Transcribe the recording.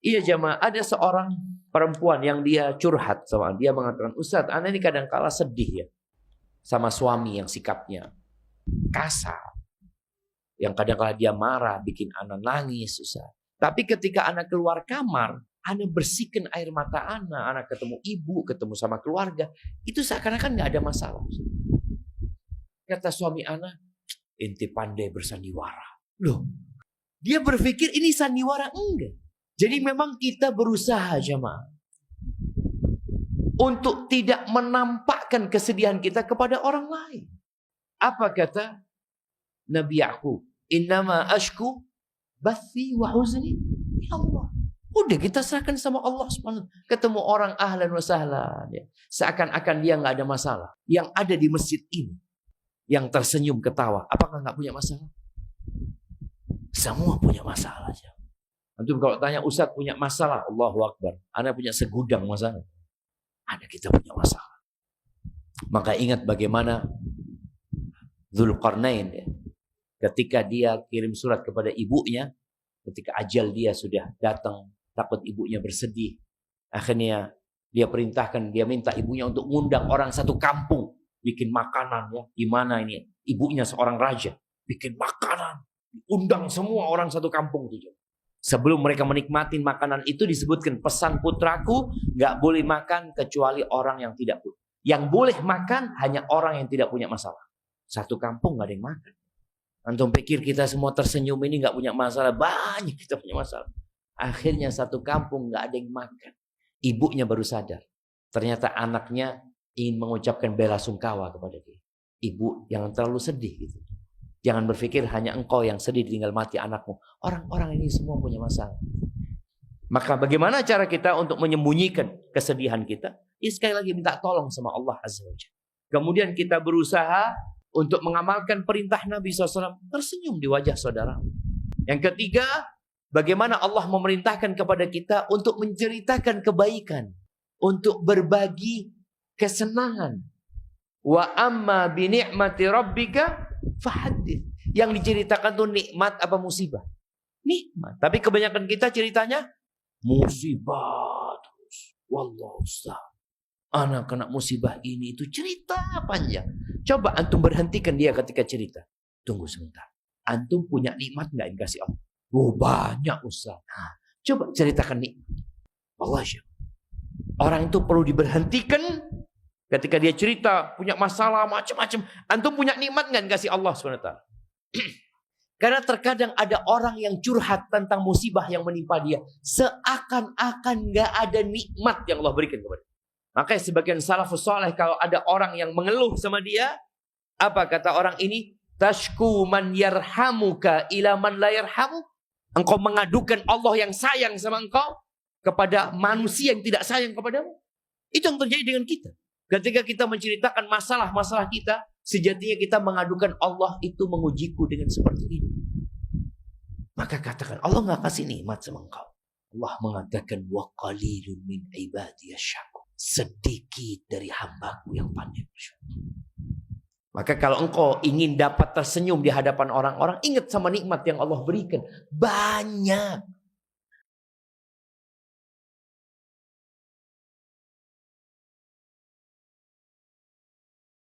Iya jamaah, ada seorang perempuan yang dia curhat sama dia mengatakan, Ustaz, ana ini kadang kala sedih ya sama suami yang sikapnya kasar, yang kadang kala dia marah, bikin ana nangis, Ustaz. Tapi ketika ana keluar kamar, ana bersihkan air mata ana ketemu ibu, ketemu sama keluarga, itu seakan-akan nggak ada masalah. Kata suami ana, inti pandai bersandiwara. Loh, dia berpikir ini sandiwara, enggak. Jadi memang kita berusaha jemaah untuk tidak menampakkan kesedihan kita kepada orang lain. Apa kata Nabi Yakub? Innama ashku bathi wa huzni ya Allah. Udah kita serahkan sama Allah subhanahu. Ketemu orang ahlan wa sahlan. Ya. Seakan-akan dia nggak ada masalah. Yang ada di masjid ini, yang tersenyum ketawa, apakah nggak punya masalah? Semua punya masalah. Ya. Antum kalau tanya Ustaz punya masalah, Allahu Akbar. Anda punya segudang masalah. Ada kita punya masalah. Maka ingat bagaimana Dzulqarnain ya, ketika dia kirim surat kepada ibunya, ketika ajal dia sudah datang, takut ibunya bersedih. Akhirnya dia perintahkan, dia minta ibunya untuk ngundang orang satu kampung, bikin makanan ya. Gimana ini? Ibunya seorang raja, bikin makanan, undang semua orang satu kampung itu. Sebelum mereka menikmati makanan itu disebutkan pesan putraku nggak boleh makan kecuali orang yang tidak punya. Yang boleh makan hanya orang yang tidak punya masalah. Satu kampung nggak ada yang makan. Antum pikir kita semua tersenyum ini nggak punya masalah? Banyak kita punya masalah. Akhirnya satu kampung nggak ada yang makan. Ibunya baru sadar. Ternyata anaknya ingin mengucapkan bela sungkawa kepada dia. Ibu yang terlalu sedih gitu. Jangan berpikir hanya engkau yang sedih tinggal mati anakmu. Orang-orang ini semua punya masalah. Maka bagaimana cara kita untuk menyembunyikan kesedihan kita? Ya sekali lagi minta tolong sama Allah Azza wa Jalla. Kemudian kita berusaha untuk mengamalkan perintah Nabi SAW. Tersenyum di wajah saudara. Yang ketiga, bagaimana Allah memerintahkan kepada kita untuk menceritakan kebaikan. Untuk berbagi kesenangan. Wa amma bi ni'mati rabbika fahadith. Yang diceritakan tuh nikmat apa musibah? Nikmat. Tapi kebanyakan kita ceritanya musibah terus. Wallahu a'lam. Anak kena musibah ini itu cerita panjang. Coba antum berhentikan dia ketika cerita. Tunggu sebentar. Antum punya nikmat enggak yang kasih Allah? Oh banyak Ustaz. Nah, coba ceritakan nikmat. Allah ya. Orang itu perlu diberhentikan. Ketika dia cerita, punya masalah macam-macam. Antum punya nikmat nggak kasih Allah SWT? Karena terkadang ada orang yang curhat tentang musibah yang menimpa dia. Seakan-akan nggak ada nikmat yang Allah berikan kepada dia. Makanya sebagian salafus saleh kalau ada orang yang mengeluh sama dia. Apa kata orang ini? Tashku man yarhamuka ila man la yarhamu. Engkau mengadukan Allah yang sayang sama engkau kepada manusia yang tidak sayang kepadamu. Itu yang terjadi dengan kita. Ketika kita menceritakan masalah-masalah kita, sejatinya kita mengadukan Allah itu mengujiku dengan seperti ini. Maka katakan, Allah nggak kasih nikmat sama engkau. Allah mengatakan, wa qalilun min ibadiyasy syakur. Sedikit dari hambaku yang pandai bersyukur. Maka kalau engkau ingin dapat tersenyum di hadapan orang-orang, ingat sama nikmat yang Allah berikan. Banyak.